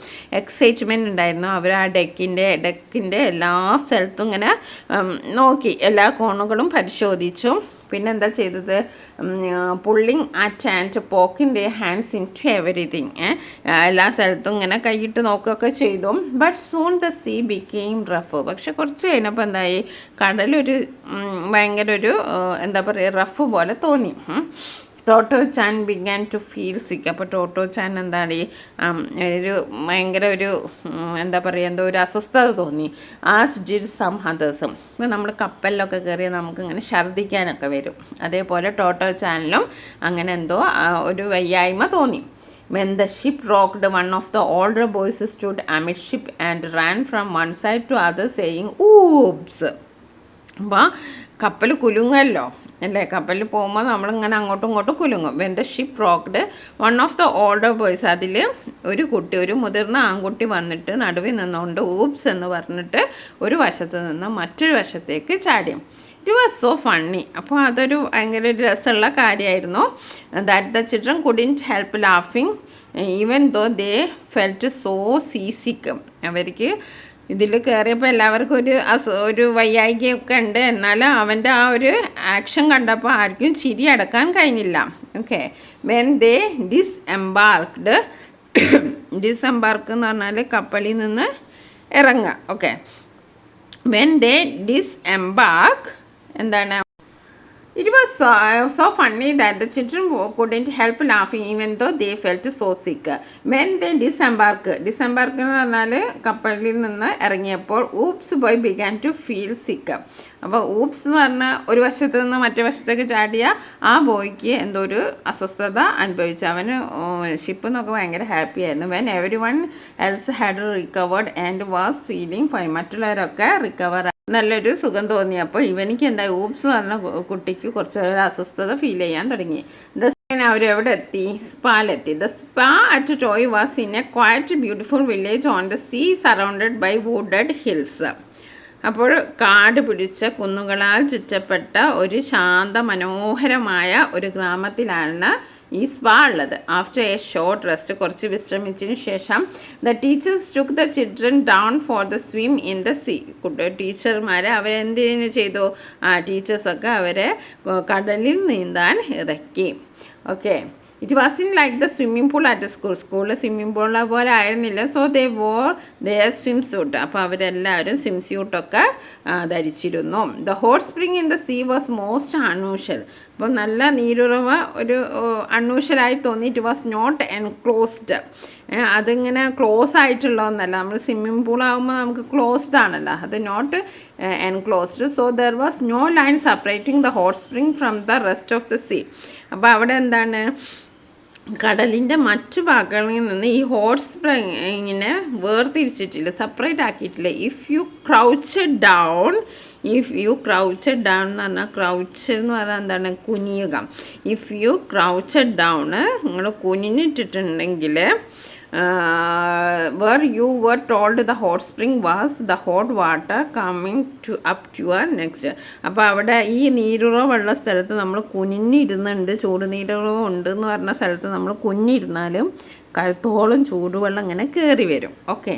എക്സൈറ്റ്മെൻറ്റ് ഉണ്ടായിരുന്നു. അവർ ആ ഡെക്കിൻ്റെ എല്ലാ സ്ഥലത്തും ഇങ്ങനെ നോക്കി, എല്ലാ കോണുകളും പരിശോധിച്ചു. പിന്നെ എന്താ ചെയ്തത്? Pulling at and poking the hands into everything. എല്ലാ സ്ഥലത്തും ഇങ്ങനെ കൈയിട്ട് നോക്കുകയൊക്കെ ചെയ്തു. But soon the sea became rough. പക്ഷെ കുറച്ച് കഴിഞ്ഞപ്പോൾ എന്തായി? കടലൊരു ഭയങ്കര ഒരു റഫ് പോലെ തോന്നി. ടോട്ടോ ചാൻ ബിഗാൻ ടു ഫീൽ സിക്ക്. അപ്പോൾ ടോട്ടോ ചാൻ എന്താണ് ഭയങ്കര എന്തോ ഒരു അസ്വസ്ഥത തോന്നി. ആസ് ഡിഡ് സം അതേഴ്സും. ഇപ്പോൾ നമ്മൾ കപ്പലിലൊക്കെ കയറിയാൽ നമുക്കിങ്ങനെ ഛർദ്ദിക്കാനൊക്കെ വരും. അതേപോലെ ടോട്ടോ ചാനിലും അങ്ങനെ എന്തോ ഒരു വയ്യായ്മ തോന്നി. When the ship rocked, one of the older boys stood amidship and ran from one side to other saying, "Oops." അപ്പോൾ കപ്പൽ കുലുങ്ങല്ലോ അല്ലേ? കപ്പലിൽ പോകുമ്പോൾ നമ്മളിങ്ങനെ അങ്ങോട്ടും ഇങ്ങോട്ടും കുലുങ്ങും. When the ship rocked, one of the older boys, അതിൽ ഒരു മുതിർന്ന ആൺകുട്ടി വന്നിട്ട് നടുവിൽ നിന്നുകൊണ്ട് ഊപ്സ് എന്ന് പറഞ്ഞിട്ട് ഒരു വശത്ത് നിന്ന് മറ്റൊരു വശത്തേക്ക് ചാടി. It was so funny. അപ്പോൾ അതൊരു ഭയങ്കര രസമുള്ള കാര്യമായിരുന്നു. That the children couldn't help ലാഫിങ് even though they felt so seasick. അവർക്ക് ഇതിൽ കയറിയപ്പോൾ എല്ലാവർക്കും ഒരു വയ്യായികയൊക്കെ ഉണ്ട്. എന്നാൽ അവൻ്റെ ആ ഒരു ആക്ഷൻ കണ്ടപ്പോൾ ആർക്കും ചിരി അടക്കാൻ കഴിഞ്ഞില്ല. ഓക്കെ. വെൻ ദേ ഡിസ്എംബാർക്ക്ഡ് എന്ന് പറഞ്ഞാൽ കപ്പലിൽ നിന്ന് ഇറങ്ങുക. ഓക്കെ. വെൻ ദേ ഡിസ്എംബാർക്ക് എന്താണ്? It was so funny that the children couldn't help laughing even though they felt so sick. When they disembarked എന്ന് പറഞ്ഞാൽ കപ്പലിൽ നിന്ന് ഇറങ്ങിയപ്പോൾ oops boy began to feel sick. അപ്പോൾ ഊപ്സ് എന്ന് പറഞ്ഞാൽ ഒരു വശത്ത് നിന്ന് മറ്റേ വശത്തേക്ക് ചാടിയ ആ ബോയ്ക്ക് എന്തോ ഒരു അസ്വസ്ഥത അനുഭവിച്ചു. അവന് ഷിപ്പ് എന്നൊക്കെ ഭയങ്കര ഹാപ്പി ആയിരുന്നു. When every one else had recovered and was feeling fine. മറ്റുള്ളവരൊക്കെ റിക്കവർ നല്ലൊരു സുഖം തോന്നി. അപ്പോൾ ഇവനിക്ക് എന്താ ഊപ്സ് പറഞ്ഞ കുട്ടിക്ക് കുറച്ചൊരു അസ്വസ്ഥത ഫീൽ ചെയ്യാൻ തുടങ്ങി. അവരെവിടെ എത്തി? സ്പാലെത്തി. The spa at Toi was in a quiet beautiful village on the sea surrounded by wooded hills. അപ്പോൾ കാട് പിടിച്ച കുന്നുകളാൽ ചുറ്റപ്പെട്ട ഒരു ശാന്ത മനോഹരമായ ഒരു ഗ്രാമത്തിലാണ് ഈ സ്പാ ഉള്ളത്. ആഫ്റ്റർ എ ഷോർട്ട് റെസ്റ്റ്, കുറച്ച് വിശ്രമിച്ചതിന് ശേഷം the teachers took the children down for the swim in the sea. ടീച്ചർമാരെ അവരെന്തിനു ചെയ്തു? ടീച്ചേഴ്സൊക്കെ അവരെ കടലിൽ നീന്താൻ ഇറക്കി. Okay, it was in like the swimming pool at സ്കൂളിൽ സ്വിമ്മിംഗ് പൂളിനെ പോലെ ആയിരുന്നില്ല. So they wore their swim suit. അപ്പോൾ അവരെല്ലാവരും സ്വിം സ്യൂട്ടൊക്കെ ധരിച്ചിരുന്നു. The hot spring in the sea was most unusual. അപ്പം നല്ല നീരുറവ് ഒരു അൺയൂഷ്വലായി തോന്നി. It was not enclosed. അതിങ്ങനെ ക്ലോസ് ആയിട്ടുള്ളതൊന്നല്ല. നമ്മൾ സ്വിമ്മിംഗ് പൂളാകുമ്പോൾ നമുക്ക് ക്ലോസ്ഡ് ആണല്ലോ, അത് not enclosed. So there was no line separating the hot spring from the rest of the sea. അപ്പോൾ അവിടെ എന്താണ്, കടലിൻ്റെ മറ്റു ഭാഗങ്ങളിൽ നിന്ന് ഈ ഹോട്ട് സ്പ്രിങ്ങിനെ വേർതിരിച്ചിട്ടില്ല, സെപ്പറേറ്റ് ആക്കിയിട്ടില്ല. ഇഫ് യു ക്രൗച്ച് ഡൗൺ എന്ന് പറഞ്ഞാൽ, ക്രൗച്ച് എന്ന് പറഞ്ഞാൽ എന്താണ്, കുനിയുക. ഇഫ് യു ക്രൗച്ച് ഡൗൺ, നിങ്ങൾ കുനിഞ്ഞിട്ടിട്ടുണ്ടെങ്കിൽ where you were told the hot spring was the hot water coming up to your next. അപ്പോൾ അവിടെ ഈ നീരുറവുള്ള സ്ഥലത്ത് നമ്മൾ കുനിഞ്ഞിരുന്നുണ്ട്, ചൂട് നീരുറവ് ഉണ്ട് എന്ന് പറഞ്ഞ സ്ഥലത്ത് നമ്മൾ കുനിഞ്ഞിരുന്നാലും കഴുത്തോളം ചൂടുവെള്ളം ഇങ്ങനെ കയറി വരും. ഓക്കെ,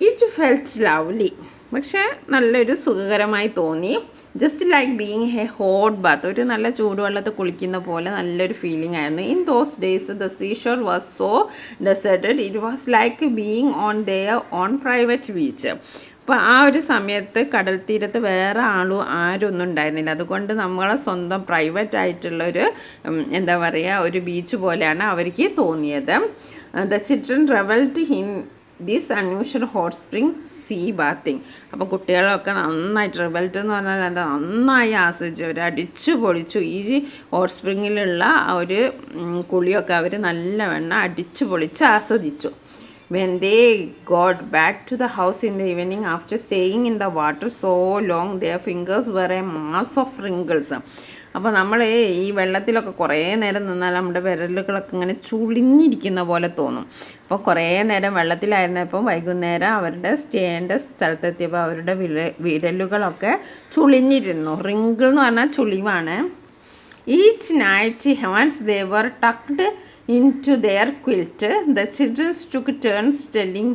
ഇറ്റ് ഫെൽറ്റ് ലവ്ലി, പക്ഷേ നല്ലൊരു സുഖകരമായി തോന്നി. Just like being a hot bath, ഒരു നല്ല ചൂടുവെള്ളത്തിൽ കുളിക്കുന്ന പോലെ നല്ലൊരു ഫീലിംഗ് ആയിരുന്നു. In those days the seashore was so deserted, it was like being on their own private beach. അപ്പോൾ ആ ഒരു സമയത്ത് കടൽ തീരത്ത് വേറെ ആരും ഒന്നും ഉണ്ടായിരുന്നില്ല. അതുകൊണ്ട് നമ്മളെ സ്വന്തം പ്രൈവറ്റ് ആയിട്ടുള്ളൊരു എന്താ പറയുക, ഒരു ബീച്ച് പോലെയാണ് അവർക്ക് തോന്നിയത്. The children revelled in this unusual hot spring sea bathing. അപ്പോൾ കുട്ടികളൊക്കെ നന്നായിട്ട്, റിവൽട്ട് എന്ന് പറഞ്ഞാൽ എന്താ, നന്നായി ആസ്വദിച്ചു. അവർ അടിച്ചു പൊളിച്ചു. ഈ ഹോട്ട് സ്പ്രിങ്ങിലുള്ള ഒരു കുളിയൊക്കെ അവർ നല്ലവണ്ണം അടിച്ചു പൊളിച്ച് ആസ്വദിച്ചു. When they got back to the house in the evening after staying in the water so long, their fingers were a mass of wrinkles. അപ്പോൾ നമ്മൾ ഈ വെള്ളത്തിലൊക്കെ കുറേ നേരം നിന്നാൽ നമ്മുടെ വിരലുകളൊക്കെ ഇങ്ങനെ ചുളിഞ്ഞിരിക്കുന്ന പോലെ തോന്നും. അപ്പോൾ കുറേ നേരം വെള്ളത്തിലായിരുന്നപ്പോൾ വൈകുന്നേരം അവരുടെ സ്റ്റേൻ്റെ സ്ഥലത്തെത്തിയപ്പോൾ അവരുടെ വിരലുകളൊക്കെ ചുളിഞ്ഞിരുന്നു. റിങ്കിൾ എന്ന് പറഞ്ഞാൽ ചുളിവാണ്. Each night once they were tucked into their quilt, the children took turns telling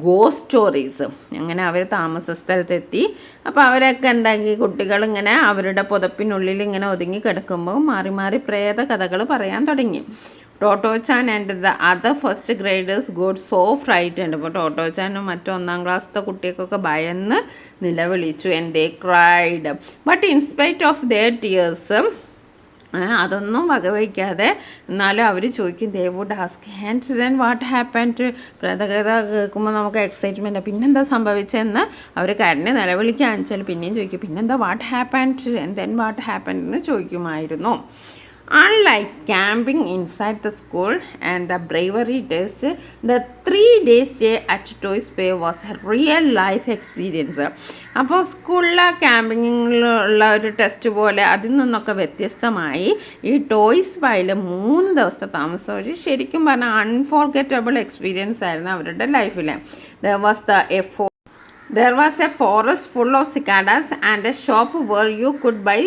ghost stories. അങ്ങനെ അവർ താമസ സ്ഥലത്തെത്തി. അപ്പോൾ അവരൊക്കെ എന്താക്കി, കുട്ടികളിങ്ങനെ അവരുടെ പുതപ്പിനുള്ളിൽ ഇങ്ങനെ ഒതുങ്ങി കിടക്കുമ്പോൾ മാറി മാറി പ്രേത കഥകൾ പറയാൻ തുടങ്ങി. Tottochan and the other first graders got so frightened. അപ്പോൾ ടോട്ടോച്ചാനും മറ്റു 1ാം ക്ലാസ്സിലത്തെ കുട്ടികൾക്കൊക്കെ ഭയന്ന് നിലവിളിച്ചു. And they cried but in spite of their tears, അതൊന്നും വകവയ്ക്കാതെ എന്നാലും അവർ ചോദിക്കും, they would ask and then what happened. പ്രേതകഥ കേൾക്കുമ്പോൾ നമുക്ക് എക്സൈറ്റ്മെൻറ്റ്, പിന്നെന്താ സംഭവിച്ചതെന്ന് അവർ കരഞ്ഞ് നിലവിളിക്കാൻ വെച്ചാൽ പിന്നെയും ചോദിക്കും, പിന്നെന്താ what happened and then what happened എന്ന് ചോദിക്കുമായിരുന്നു. Unlike camping inside the school and the bravery test, the 3-day stay at Toys Bay was a real life experience. അപ്പോൾ സ്കൂളിലെ ക്യാമ്പിങ്ങിലുള്ള ഒരു ടെസ്റ്റ് പോലെ അതിൽ നിന്നൊക്കെ വ്യത്യസ്തമായി ഈ ടോയ്സ് ബേയിൽ 3 ദിവസത്തെ താമസം ഒരു ശരിക്കും പറഞ്ഞാൽ അൺഫോർഗറ്റബിൾ എക്സ്പീരിയൻസ് ആയിരുന്നു അവരുടെ ലൈഫിൽ. There was a forest full of cicadas and a shop where you could buy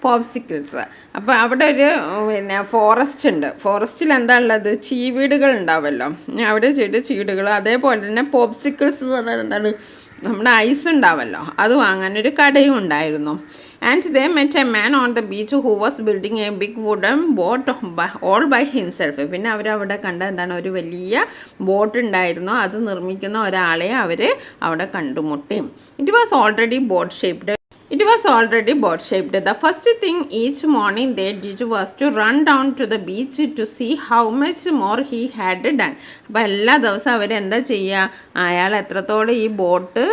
popsicles. അപ്പോൾ അവിടെ ഒരു ഫോറസ്റ്റ് ഉണ്ട്. ഫോറസ്റ്റിൽ എന്താ ഉള്ളത്, ചീവീടുകൾ ഉണ്ടാവുമല്ലോ, അവിടെ ചീടുകൾ. അതേപോലെ തന്നെ പോപ്സിക്കിൾസ് എന്ന് പറഞ്ഞാൽ എന്താണ്, നമ്മുടെ ഐസ് ഉണ്ടാവുമല്ലോ, അത് വാങ്ങാനൊരു കടയും ഉണ്ടായിരുന്നു. And they met a man on the beach who was building a big wooden boat all by himself. പിന്നെ അവരവിടെ കണ്ട എന്താണ്, ഒരു വലിയ ബോട്ട് ഉണ്ടായിരുന്നു, അത് നിർമ്മിക്കുന്ന ഒരാളെ അവർ അവിടെ കണ്ടുമുട്ടി. It was already boat shaped. The first thing each morning they did was to run down to the beach to see how much more he had done. അപ്പോൾ എല്ലാ ദിവസവും അവരെന്താ ചെയ്യുക, അയാൾ എത്രത്തോളം ഈ ബോട്ട്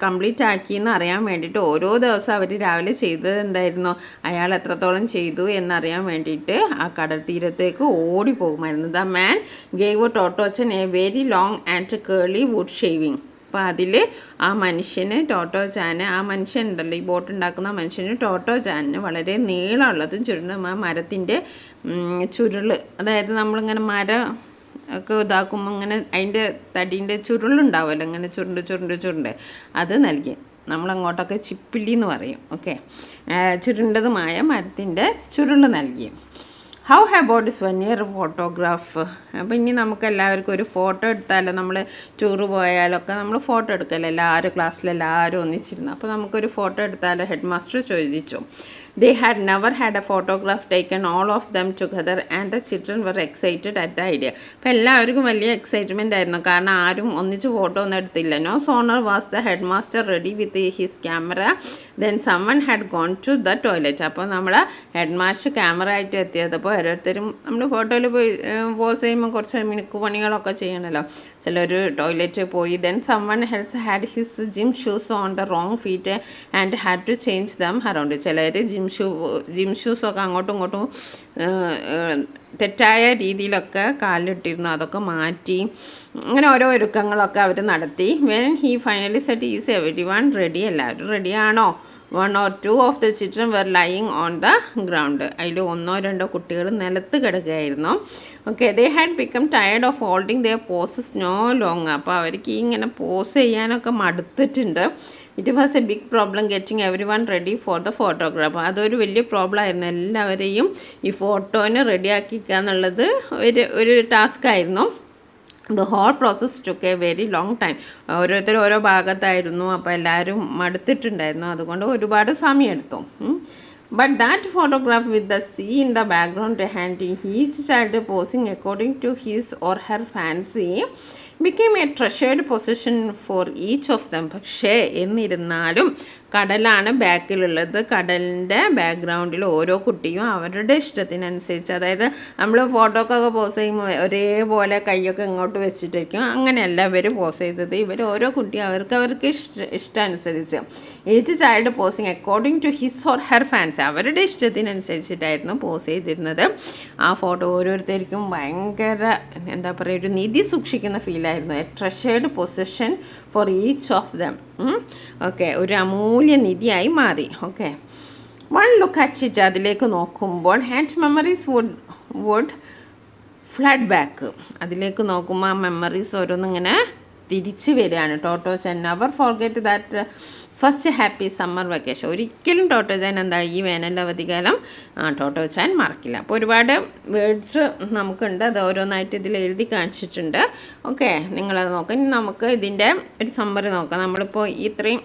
കംപ്ലീറ്റ് ആക്കിയെന്ന് അറിയാൻ വേണ്ടിയിട്ട് ഓരോ ദിവസം അവർ രാവിലെ ചെയ്തത് എന്തായിരുന്നു, അയാൾ എത്രത്തോളം ചെയ്തു എന്നറിയാൻ വേണ്ടിയിട്ട് ആ കടൽ തീരത്തേക്ക് ഓടി പോകുമായിരുന്നു. The man gave Tottochan a very long and curly wood shaving. അപ്പോൾ അതിൽ ആ മനുഷ്യന് ടോട്ടോച്ചാന്, ആ മനുഷ്യൻ ഉണ്ടല്ലോ, ഈ ബോട്ട് ഉണ്ടാക്കുന്ന മനുഷ്യന് ടോട്ടോച്ചാനിന് വളരെ നീളമുള്ളതും ചുരുണ്ടും ആ മരത്തിൻ്റെ ചുരുൾ, അതായത് നമ്മളിങ്ങനെ ഒക്കെ ഇതാക്കുമ്പോൾ ഇങ്ങനെ അതിൻ്റെ തടീൻ്റെ ചുരുളുണ്ടാവുമല്ലോ, ഇങ്ങനെ ചുരുണ്ട് അത് നൽകി. നമ്മളങ്ങോട്ടൊക്കെ ചിപ്പില്ലി എന്ന് പറയും. ഓക്കെ, ചുരുണ്ടതുമായ മരത്തിൻ്റെ ചുരുൾ നൽകി. How about this 1 year photograph? അപ്പോൾ ഇനി നമുക്ക് എല്ലാവർക്കും ഒരു ഫോട്ടോ എടുത്താലോ? നമ്മൾ ടൂറ് പോയാലൊക്കെ നമ്മൾ ഫോട്ടോ എടുക്കല്ലോ, എല്ലാവരും ക്ലാസ്സിലെല്ലാവരും ഒന്നിച്ചിരുന്നു. അപ്പോൾ നമുക്കൊരു ഫോട്ടോ എടുത്താലോ? ഹെഡ് മാസ്റ്റർ ചോദിച്ചു. They had never had a photograph taken all of them together and the children were excited at the idea. അപ്പോൾ എല്ലാവർക്കും വലിയ എക്സൈറ്റ്മെൻ്റ് ആയിരുന്നു, കാരണം ആരും ഒന്നിച്ച് ഫോട്ടോ ഒന്നും എടുത്തില്ല. No sooner was the headmaster ready with his camera then someone had gone to the toilet. അപ്പോൾ നമ്മൾ ഹെഡ് മാസ്റ്റർ ക്യാമറ ആയിട്ട് എത്തിയതപ്പോൾ ഓരോരുത്തരും നമ്മൾ ഫോട്ടോയിൽ പോയി പോസ് ചെയ്യുമ്പോൾ കുറച്ച് മിനുക്ക് പണികളൊക്കെ ചെയ്യണമല്ലോ. ചിലർ ടോയ്ലറ്റിൽ പോയി. Then someone else had his gym shoes on the wrong feet and had to change them around. ചിലർ ജിം ഷൂസൊക്കെ അങ്ങോട്ടും ഇങ്ങോട്ടും തെറ്റായ രീതിയിലൊക്കെ കാലിലിട്ടിരുന്നു, അതൊക്കെ മാറ്റി. അങ്ങനെ ഓരോ ഒരുക്കങ്ങളൊക്കെ അവർ നടത്തി. When he finally set is everyone ready? എല്ലാവരും റെഡിയാണോ? 1 or 2 of the children were lying on the ground. അതിൽ 1-2 കുട്ടികൾ നിലത്ത് കിടക്കുകയായിരുന്നു. Okay, they had become tired of holding their poses no longer. അപ്പോൾ അവർക്ക് ഇങ്ങനെ പോസ് ചെയ്യാനൊക്കെ മടുത്തിട്ടുണ്ട്. It was a big problem getting everyone ready for the photograph. അതൊരു വലിയ പ്രോബ്ലം ആയിരുന്നു. എല്ലാവരെയും ഈ ഫോട്ടോനെ റെഡിയാക്കിക്കുക എന്നുള്ളത് ഒരു ടാസ്ക് ആയിരുന്നു. The whole process took a very long time. ഓരോരുത്തരും ഓരോ ഭാഗത്തായിരുന്നു, അപ്പോൾ എല്ലാവരും മടുത്തിട്ടുണ്ടായിരുന്നു, അതുകൊണ്ട് ഒരുപാട് സമയം എടുത്തു. But that photograph with the sea in the background and each child posing according to his or her fancy became a treasured possession for each of them. പക്ഷേ എന്നിരുന്നാലും കടലാണ് ബാക്കിലുള്ളത്. കടലിൻ്റെ ബാക്ക്ഗ്രൗണ്ടിൽ ഓരോ കുട്ടിയും അവരുടെ ഇഷ്ടത്തിനനുസരിച്ച്, അതായത് നമ്മൾ ഫോട്ടോക്കൊക്കെ പോസ് ചെയ്യുമ്പോൾ ഒരേപോലെ കൈയൊക്കെ ഇങ്ങോട്ട് വെച്ചിട്ടിരിക്കും, അങ്ങനെയല്ല ഇവർ പോസ് ചെയ്തത്. ഇവർ ഓരോ കുട്ടിയും അവർക്ക് ഇഷ്ടമനുസരിച്ച് each child posing according to his or her fancy, അവരുടെ ഇഷ്ടത്തിനനുസരിച്ചിട്ടായിരുന്നു പോസ് ചെയ്തിരുന്നത്. ആ ഫോട്ടോ ഓരോരുത്തർക്കും ഭയങ്കര എന്താ പറയുക, ഒരു നിധി സൂക്ഷിക്കുന്ന ഫീലായിരുന്നു. A treasured position for each of them. Okay, ഒരു അമൂല്യ നിധിയായി മാറി. Okay, one look at it, അതിലേക്ക് നോക്കുമ്പോൾ and memories would flood back. അതിലേക്ക് നോക്കുമ്പോൾ ആ മെമ്മറീസ് ഓരോന്നിങ്ങനെ തിരിച്ചു വരികയാണ്. Totto's never forget that first happy summer vacation. ഒരിക്കലും ടോട്ടോചാൻ എന്താ ഈ വേനൽ അവധിക്കാലം ടോട്ടോചാൻ മറക്കില്ല. അപ്പോൾ ഒരുപാട് വേർഡ്സ് നമുക്കുണ്ട്, അത് ഓരോന്നായിട്ട് ഇതിൽ എഴുതി കാണിച്ചിട്ടുണ്ട്. ഓക്കെ, നിങ്ങളത് നോക്കാം. ഇനി നമുക്ക് ഇതിൻ്റെ ഒരു സമ്മറി നോക്കാം. നമ്മളിപ്പോൾ ഇത്രയും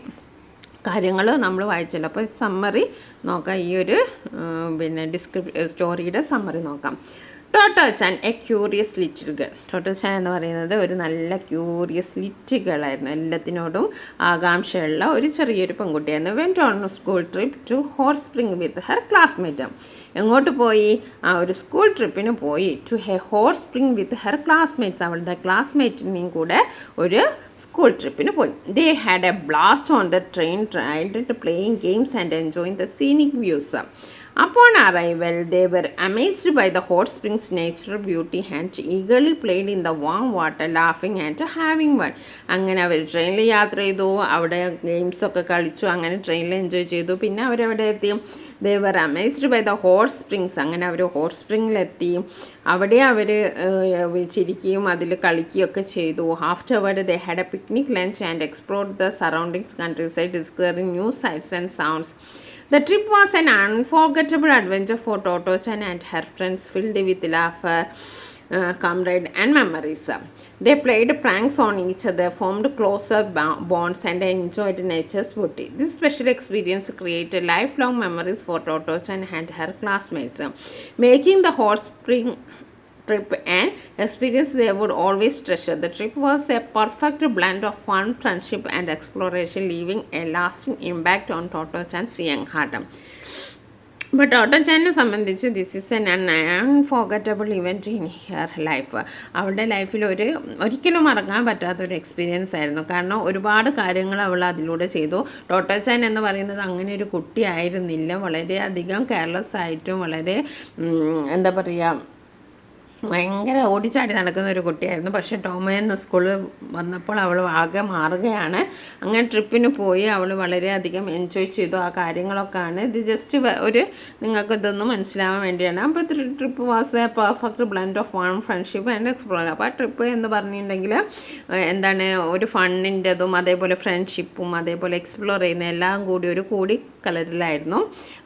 കാര്യങ്ങൾ നമ്മൾ വായിച്ചല്ലോ, അപ്പോൾ സമ്മറി നോക്കാം. ഈ ഒരു സ്റ്റോറിയുടെ സമ്മറി നോക്കാം. Totto-chan A curious little girl. Totto-chan എന്ന് പറയുന്നത് ഒരു നല്ല ക്യൂറിയസ് ലിറ്റിൽ ഗേൾ ആയിരുന്നു. എല്ലാത്തിനോടും ആകാംക്ഷയുള്ള ഒരു ചെറിയൊരു പെൺകുട്ടിയായിരുന്നു. Went on school trip to hot spring with her classmate. എങ്ങോട്ട് പോയി? ആ ഒരു സ്കൂൾ ട്രിപ്പിന് പോയി. To the hot spring with her classmates. അവളുടെ ക്ലാസ്മേറ്റിനെയും കൂടെ ഒരു സ്കൂൾ ട്രിപ്പിന് പോയി. They had a blast on the train, tried playing games and enjoying the scenic views. Upon arrival, they were amazed by the hot springs' natural beauty and eagerly played in the warm water, laughing and having fun. അങ്ങനെ അവർ ട്രെയിനിൽ യാത്ര ചെയ്തു, അവിടെ ഗെയിംസൊക്കെ കളിച്ചു, അങ്ങനെ ട്രെയിനിൽ enjoy ചെയ്തു. പിന്നെ അവരവിടെ എത്തി. they were amazed by the hot springs. അങ്ങനെ അവർ ഹോട്ട് സ്പ്രിങ്ങിലെത്തി. അവിടെ അവർ ചിരിക്കുകയും അതിൽ കളിക്കുകയൊക്കെ ചെയ്തു. Afterward they had a picnic lunch and explored the surroundings countryside, discovering new sights and sounds. The trip was an unforgettable adventure for Totochan and her friends, filled with laughter, camaraderie and memories. They played pranks on each other, formed closer bonds and enjoyed nature's beauty. This special experience created lifelong memories for Totochan and her classmates, making the hot spring trip an experience they would always treasure. The trip was a perfect blend of fun, friendship and exploration, leaving a lasting impact on Totochan's young heart. അപ്പോൾ ടോട്ടോചാനെ സംബന്ധിച്ച് this is N unforgettable event in here life. അവളുടെ ലൈഫിൽ ഒരിക്കലും മറക്കാൻ പറ്റാത്തൊരു experience ആയിരുന്നു. കാരണം ഒരുപാട് കാര്യങ്ങൾ അവൾ അതിലൂടെ ചെയ്തു. ടോട്ടോചാൻ എന്ന് പറയുന്നത് അങ്ങനെ ഒരു കുട്ടിയായിരുന്നില്ല. വളരെയധികം കെയർലെസ് ആയിട്ടും വളരെ എന്താ പറയുക ഭയങ്കര ഓടിച്ചാടി നടക്കുന്ന ഒരു കുട്ടിയായിരുന്നു. പക്ഷേ ടോമയെന്ന് സ്കൂളിൽ വന്നപ്പോൾ അവൾ ആകെ മാറുകയാണ്. അങ്ങനെ ട്രിപ്പിന് പോയി അവൾ വളരെയധികം എൻജോയ് ചെയ്തു. ആ കാര്യങ്ങളൊക്കെയാണ് ഇത്. ജസ്റ്റ് ഒരു നിങ്ങൾക്ക് ഇതൊന്ന് മനസ്സിലാവാൻ വേണ്ടിയാണ്. അപ്പോൾ trip was A perfect blend of fun, friendship and explore. അപ്പോൾ ആ ട്രിപ്പ് എന്ന് പറഞ്ഞിട്ടുണ്ടെങ്കിൽ എന്താണ്, ഒരു ഫണ്ണിൻ്റെതും അതേപോലെ ഫ്രണ്ട്ഷിപ്പും അതേപോലെ എക്സ്പ്ലോർ ചെയ്യുന്ന എല്ലാം കൂടി ഒരു കലരിലായിരുന്നു.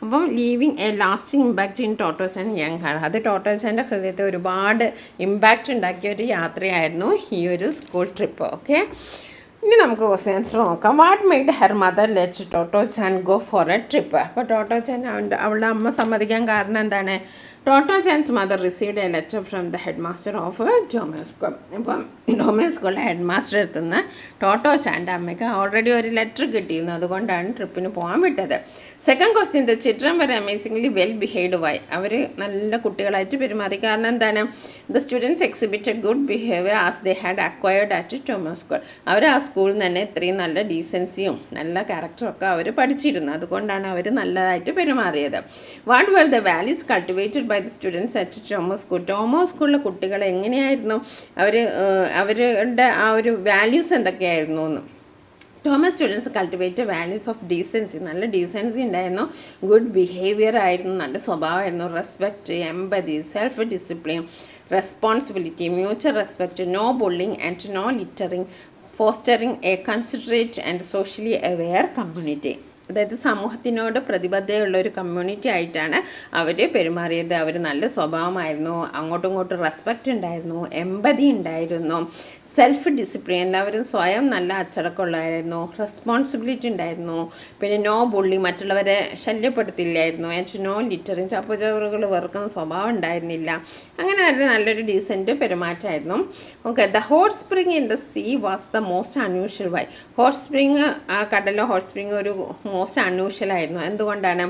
അപ്പം leaving a lasting impact in Totto's young heart. അത് ടോട്ടോസിൻ്റെ ഹൃദയത്തെ ഒരുപാട് ഇമ്പാക്റ്റ് ഉണ്ടാക്കിയ ഒരു യാത്രയായിരുന്നു ഈ ഒരു സ്കൂൾ ട്രിപ്പ്. ഓക്കെ, ഇനി നമുക്ക് ക്വസ്റ്റ്യൻസ് നോക്കാം. What made her mother let Totto Chan go for a trip? അപ്പോൾ ടോട്ടോ ചാൻ അവളുടെ അമ്മ സമ്മതിക്കാൻ കാരണം എന്താണ്? Totto Chan's mother received a letter from the head master of Tomoe school. അപ്പം ഡോമൻ സ്കൂളിലെ ഹെഡ് മാസ്റ്റർ അടുത്തുനിന്ന് ടോട്ടോ ചാൻ്റെ അമ്മയ്ക്ക് ഓൾറെഡി ഒരു ലെറ്റർ കിട്ടിയിരുന്നു. അതുകൊണ്ടാണ് ട്രിപ്പിന് പോകാൻ വിട്ടത്. Second question, the children were amazingly well behaved. Why? അവർ നല്ല കുട്ടികളായിട്ട് പെരുമാറി. കാരണം എന്താണ്? The students exhibited good behaviour as they had acquired at Tomoe school. അവർ ആ സ്കൂളിൽ നിന്ന് തന്നെ ഇത്രയും നല്ല ഡീസൻസിയും നല്ല ക്യാരക്ടറൊക്കെ അവർ പഠിച്ചിരുന്നു. അതുകൊണ്ടാണ് അവർ നല്ലതായിട്ട് പെരുമാറിയത്. What were the values cultivated by the students at Tomoe school? Tomoe സ്കൂളിലെ കുട്ടികൾ എങ്ങനെയായിരുന്നു അവരുടെ ആ ഒരു വാല്യൂസ് എന്തൊക്കെയായിരുന്നു എന്ന്? Tomoe students cultivate values of decency. നല്ല ഡീസൻസി ഉണ്ടായിരുന്നു, ഗുഡ് ബിഹേവിയർ ആയിരുന്നു, നല്ല സ്വഭാവമായിരുന്നു, respect, empathy, self discipline, responsibility, mutual respect, no bullying and no littering, fostering a considerate and socially aware community. അതായത് സമൂഹത്തിനോട് പ്രതിബദ്ധതയുള്ള ഒരു കമ്മ്യൂണിറ്റി ആയിട്ടാണ് അവർ പെരുമാറിയത്. അവർ നല്ല സ്വഭാവമായിരുന്നു, അങ്ങോട്ടും ഇങ്ങോട്ടും റെസ്പെക്റ്റ് ഉണ്ടായിരുന്നു, എമ്പതി ഉണ്ടായിരുന്നു, സെൽഫ് ഡിസിപ്ലിൻ, എല്ലാവരും സ്വയം നല്ല അച്ചടക്കമുള്ളതായിരുന്നു, റെസ്പോൺസിബിലിറ്റി ഉണ്ടായിരുന്നു, പിന്നെ നോ ബുള്ളി, മറ്റുള്ളവരെ ശല്യപ്പെടുത്തില്ലായിരുന്നു, ആൻഡ് നോ ലിറ്ററിങ്, ചപ്പുചവറുകൾ വെറുക്കുന്ന സ്വഭാവം ഉണ്ടായിരുന്നില്ല. അങ്ങനെ നല്ലൊരു ഡീസൻറ്റ് പെരുമാറ്റമായിരുന്നു. Okay, the hot spring in the sea was the most unusual. Why? Hot spring, ആ കടലിലെ ഹോട്ട് സ്പ്രിങ് ഒരു മോസ്റ്റ് അൺയൂഷ്വൽ ആയിരുന്നു. എന്തുകൊണ്ടാണ്?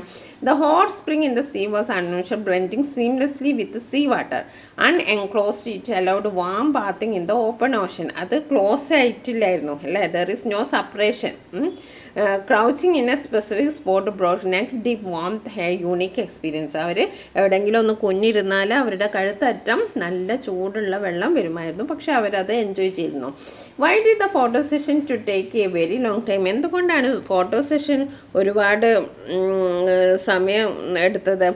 The hot spring in the sea was unusual, blending seamlessly with sea water. Unenclosed it allowed warm bathing in the open ocean. അത് close ആയിട്ടില്ലായിരുന്നു അല്ലേ? There is no separation. Crouching in a specific spot brought neck deep warmth a unique experience. അവർ എവിടെയെങ്കിലും ഒന്ന് കുഞ്ഞിരുന്നാൽ അവരുടെ കഴുത്തറ്റം നല്ല ചൂടുള്ള വെള്ളം വരുമായിരുന്നു, പക്ഷെ അവരത് എൻജോയ് ചെയ്തിരുന്നു. Why did the photo session to take a very long time? എന്തുകൊണ്ടാണ് ഫോട്ടോ സെഷൻ ഒരുപാട് സമയം എടുത്തത്?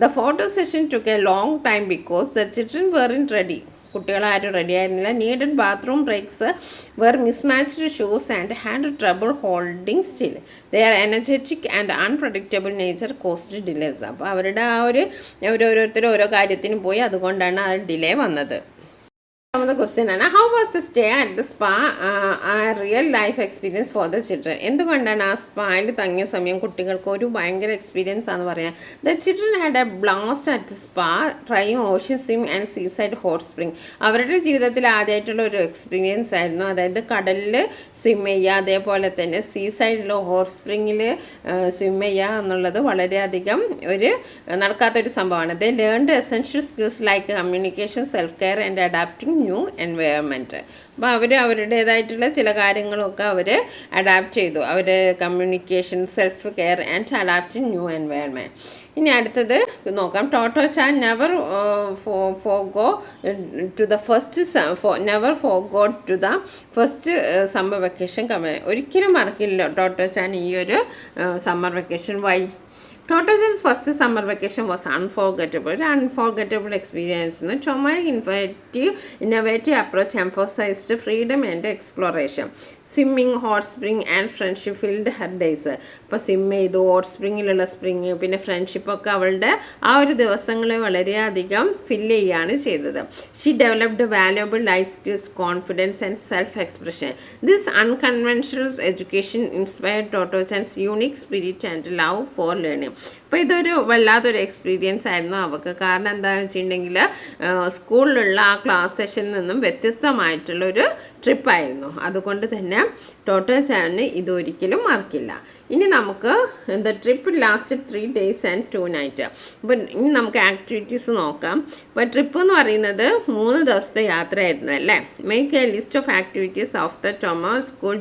The photo session took a long time because the children were unready. കുട്ടികളാരും റെഡി ആയിരുന്നില്ല. Needed bathroom breaks, were mismatched shoes and had trouble holding still. Their energetic and unpredictable nature caused delays. അപ്പോൾ അവരുടെ ആ ഓരോരുത്തർ ഓരോ കാര്യത്തിനും പോയി, അതുകൊണ്ടാണ് ആ ഡിലേ വന്നത്. രണ്ടാമത്തെ ക്വസ്റ്റ്യൻ ആണ്, how was the stay at the spa a real life experience for the children? എന്തുകൊണ്ടാണ് ആ സ്പായിൽ തങ്ങിയ സമയം കുട്ടികൾക്ക് ഒരു ഭയങ്കര എക്സ്പീരിയൻസ് ആണെന്ന് പറയാം. The children had a blast at the spa trying ocean swim and seaside hot spring. അവരുടെ ജീവിതത്തിൽ ആദ്യമായിട്ടുള്ള ഒരു എക്സ്പീരിയൻസ് ആയിരുന്നു. അതായത് കടലിൽ സ്വിം ചെയ്യുക, അതേപോലെ തന്നെ സീസൈഡിൽ ഹോട്ട് സ്പ്രിങ്ങിൽ സ്വിം ചെയ്യുക എന്നുള്ളത് വളരെയധികം നടക്കാത്തൊരു സംഭവമാണ്. They learned essential skills like communication, self care and adapting new environment. അപ്പോൾ അവരുടേതായിട്ടുള്ള ചില കാര്യങ്ങളൊക്കെ അവർ അഡാപ്റ്റ് ചെയ്തു. അവർ communication, self care and adapting new environment. ഇനി അടുത്തത് നോക്കാം. Totto Chan never forgot the first summer vacation ഒരിക്കലും മറക്കില്ല ടോട്ടോ ചാൻ ഈ ഒരു summer vacation. Why? Toto Chan's first summer vacation was unforgettable. An unforgettable experience. Choma's innovative approach emphasized freedom and exploration. Swimming, hot spring and friendship field her days. ഇപ്പോൾ swim ചെയ്തു, hot സ്പ്രിങ്ങിലുള്ള spring, പിന്നെ ഫ്രണ്ട്ഷിപ്പൊക്കെ അവളുടെ ആ ഒരു ദിവസങ്ങളെ വളരെയധികം fill ചെയ്യുകയാണ് ചെയ്തത്. She developed valuable life skills, confidence and self expression. This unconventional education inspired Toto chance unique spirit and love for learning. അപ്പോൾ ഇതൊരു വല്ലാത്തൊരു എക്സ്പീരിയൻസ് ആയിരുന്നു അവൾക്ക്. കാരണം എന്താണെന്ന് വെച്ചിട്ടുണ്ടെങ്കിൽ സ്കൂളിലുള്ള ആ ക്ലാസ് സെഷനിൽ നിന്നും വ്യത്യസ്തമായിട്ടുള്ളൊരു ട്രിപ്പായിരുന്നു. അതുകൊണ്ട് തന്നെ ടോട്ടോ ചാനിന് ഇതൊരിക്കലും മറക്കില്ല. ഇനി നമുക്ക് the trip last 3 days and 2 nights. അപ്പോൾ ഇനി നമുക്ക് ആക്ടിവിറ്റീസ് നോക്കാം. അപ്പോൾ ട്രിപ്പ് എന്ന് പറയുന്നത് 3 ദിവസത്തെ യാത്രയായിരുന്നു അല്ലേ. Make A list of activities of the tomo school